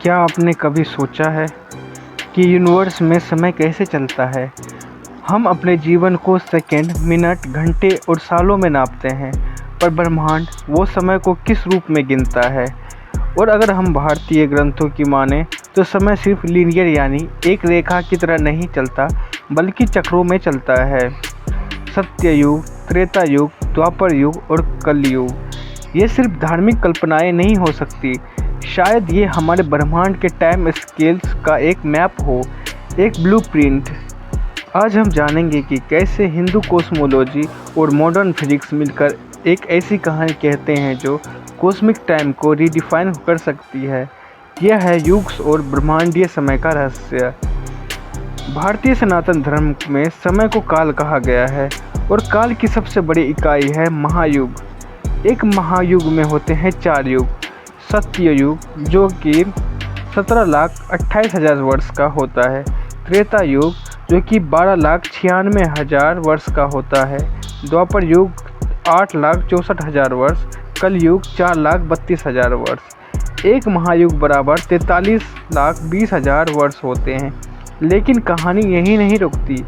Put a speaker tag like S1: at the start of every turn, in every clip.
S1: क्या आपने कभी सोचा है कि यूनिवर्स में समय कैसे चलता है? हम अपने जीवन को सेकंड, मिनट, घंटे और सालों में नापते हैं, पर ब्रह्मांड वो समय को किस रूप में गिनता है? और अगर हम भारतीय ग्रंथों की माने तो समय सिर्फ लीनियर यानी एक रेखा की तरह नहीं चलता, बल्कि चक्रों में चलता है। सत्ययुग, त्रेता युग, द्वापर युग और कलयुग ये सिर्फ धार्मिक कल्पनाएं नहीं हो सकती। शायद ये हमारे ब्रह्मांड के टाइम स्केल्स का एक मैप हो, एक ब्लूप्रिंट। आज हम जानेंगे कि कैसे हिंदू कॉस्मोलॉजी और मॉडर्न फिजिक्स मिलकर एक ऐसी कहानी कहते हैं जो कॉस्मिक टाइम को रीडिफाइन कर सकती है। यह है युग्स और ब्रह्मांडीय समय का रहस्य। भारतीय सनातन धर्म में समय को काल कहा गया है और काल की सबसे बड़ी इकाई है महायुग। एक महायुग में होते हैं 4 युग। सत्ययुग जो कि 17,28,000 वर्ष का होता है, त्रेता युग जो कि 12,96,000 वर्ष का होता है, द्वापर युग 8,64,000 वर्ष, कलयुग 4,32,000 वर्ष। एक महायुग बराबर 43,20,000 वर्ष होते हैं। लेकिन कहानी यही नहीं रुकती।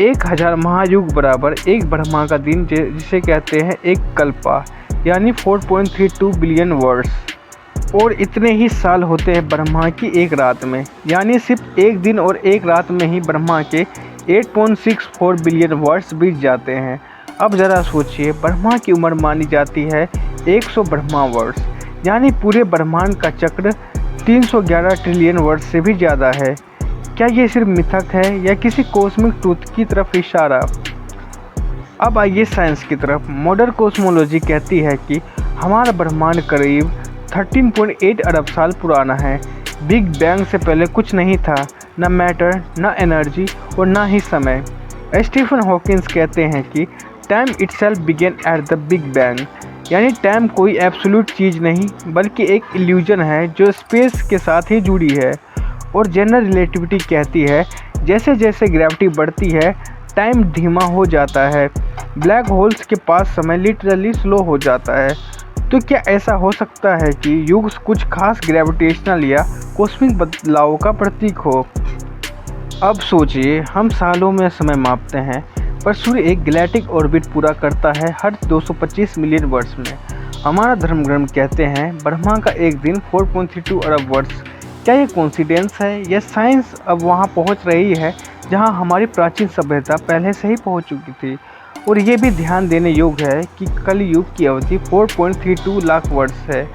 S1: 1,000 महायुग बराबर एक ब्रह्मा का दिन, जिसे कहते हैं एक कल्पा, यानी 4.32 बिलियन वर्ष। और इतने ही साल होते हैं ब्रह्मा की एक रात में, यानी सिर्फ एक दिन और एक रात में ही ब्रह्मा के 8.64 बिलियन वर्ष बीत जाते हैं। अब ज़रा सोचिए, ब्रह्मा की उम्र मानी जाती है 100 ब्रह्मा वर्ष, यानी पूरे ब्रह्मांड का चक्र 311 ट्रिलियन वर्ष से भी ज़्यादा है। क्या ये सिर्फ मिथक है या किसी कॉस्मिक ट्रूथ की तरफ इशारा? अब आइए साइंस की तरफ। मॉडर्न कॉस्मोलॉजी कहती है कि हमारा ब्रह्मांड करीब 13.8 अरब साल पुराना है। बिग बैंग से पहले कुछ नहीं था, न मैटर, न एनर्जी और न ही समय। स्टीफन हॉकिंस कहते हैं कि time itself began at the big bang, यानी टाइम कोई एब्सोल्यूट चीज़ नहीं बल्कि एक इल्यूजन है जो स्पेस के साथ ही जुड़ी है। और जनरल रिलेटिविटी कहती है जैसे जैसे ग्रेविटी बढ़ती है टाइम धीमा हो जाता है। ब्लैक होल्स के पास समय लिटरली स्लो हो जाता है। तो क्या ऐसा हो सकता है कि युग कुछ खास ग्रेविटेशनल या कॉस्मिक बदलाव का प्रतीक हो? अब सोचिए, हम सालों में समय मापते हैं, पर सूर्य एक गैलेक्टिक ऑर्बिट पूरा करता है हर 225 मिलियन वर्ष में। हमारा धर्मग्रंथ कहते हैं ब्रह्मा का एक दिन 4.32 अरब वर्ष। क्या ये कोइंसिडेंस है या साइंस अब वहाँ पहुँच रही है जहाँ हमारी प्राचीन सभ्यता पहले से ही पहुँच चुकी थी? और ये भी ध्यान देने योग्य है कि कलयुग की अवधि 4.32 लाख वर्ष है।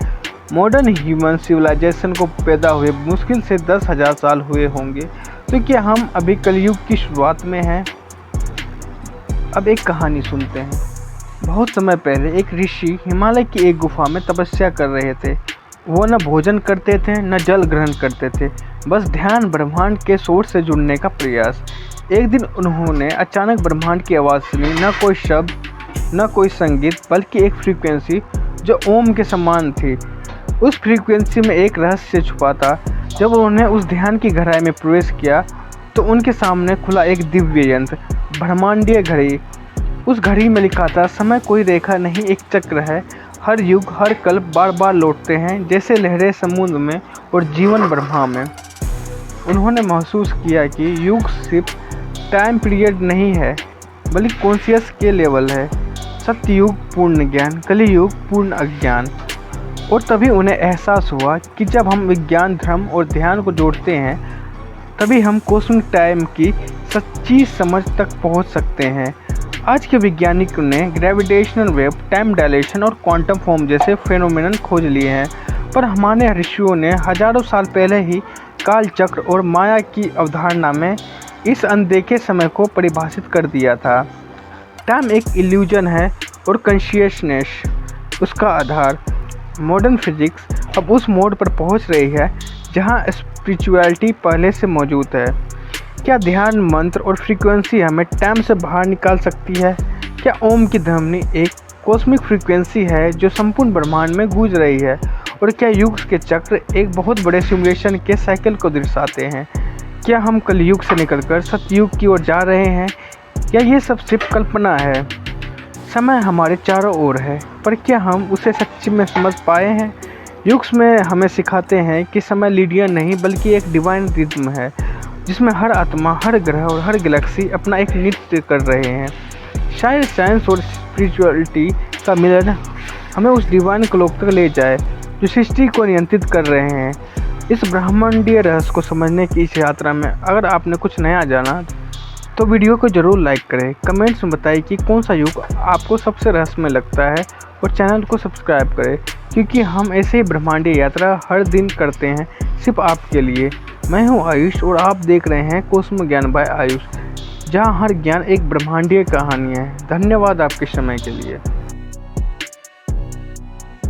S1: मॉडर्न ह्यूमन सिविलाइजेशन को पैदा हुए मुश्किल से 10,000 साल हुए होंगे। तो क्या हम अभी कलयुग की शुरुआत में हैं? अब एक कहानी सुनते हैं। बहुत समय पहले एक ऋषि हिमालय की एक गुफा में तपस्या कर रहे थे। वो न भोजन करते थे न जल ग्रहण करते थे, बस ध्यान, ब्रह्मांड के सोर्स से जुड़ने का प्रयास। एक दिन उन्होंने अचानक ब्रह्मांड की आवाज़ सुनी। न कोई शब्द, न कोई संगीत, बल्कि एक फ्रीक्वेंसी जो ओम के समान थी। उस फ्रीक्वेंसी में एक रहस्य छुपा था। जब उन्होंने उस ध्यान की गहराई में प्रवेश किया तो उनके सामने खुला एक दिव्य यंत्र, ब्रह्मांडीय घड़ी। उस घड़ी में लिखा था समय कोई रेखा नहीं, एक चक्र है। हर युग, हर कल्प बार बार लौटते हैं, जैसे लहरें समुद्र में और जीवन ब्रह्मा में। उन्होंने महसूस किया कि युग सिर्फ टाइम पीरियड नहीं है, बल्कि कॉन्शियस के लेवल है। सत्ययुग पूर्ण ज्ञान, कलयुग पूर्ण अज्ञान। और तभी उन्हें एहसास हुआ कि जब हम विज्ञान, धर्म और ध्यान को जोड़ते हैं, तभी हम कॉस्मिक टाइम की सच्ची समझ तक पहुंच सकते हैं। आज के वैज्ञानिकों ने ग्रेविटेशनल वेव, टाइम डायलेशन और क्वांटम फॉर्म जैसे फेनोमेनन खोज लिए हैं, पर हमारे ऋषियों ने हजारों साल पहले ही काल चक्र और माया की अवधारणा में इस अनदेखे समय को परिभाषित कर दिया था। टाइम एक इल्यूजन है और कॉन्शियसनेस उसका आधार। मॉडर्न फिजिक्स अब उस मोड पर पहुंच रही है जहां स्पिरिचुअलिटी पहले से मौजूद है। क्या ध्यान, मंत्र और फ्रीक्वेंसी हमें टाइम से बाहर निकाल सकती है? क्या ओम की ध्वनि एक कॉस्मिक फ्रीक्वेंसी है जो संपूर्ण ब्रह्मांड में गूंज रही है? और क्या युग के चक्र एक बहुत बड़े सिमुलेशन के साइकिल को दर्शाते हैं? क्या हम कलयुग से निकलकर सतयुग की ओर जा रहे हैं या ये सब सिर्फ कल्पना है? समय हमारे चारों ओर है, पर क्या हम उसे सच्ची में समझ पाए हैं युग्स में हमें सिखाते हैं कि समय लीनियर नहीं बल्कि एक डिवाइन रिदम है, जिसमें हर आत्मा, हर ग्रह और हर गैलेक्सी अपना एक नृत्य कर रहे हैं। शायद साइंस और स्पिरिचुअलिटी का मिलन हमें उस डिवाइन क्लॉक तक ले जाए जो सृष्टि को नियंत्रित कर रहे हैं। इस ब्रह्मांडीय रहस्य को समझने की इस यात्रा में अगर आपने कुछ नया जाना तो वीडियो को ज़रूर लाइक करें। कमेंट्स में बताइए कि कौन सा युग आपको सबसे रहस्यमय लगता है और चैनल को सब्सक्राइब करें, क्योंकि हम ऐसे ही ब्रह्मांडीय यात्रा हर दिन करते हैं सिर्फ आपके लिए। मैं हूं आयुष और आप देख रहे हैं कॉस्मो ज्ञान बाय आयुष, जहां हर ज्ञान एक ब्रह्मांडीय कहानी है। धन्यवाद आपके समय के लिए।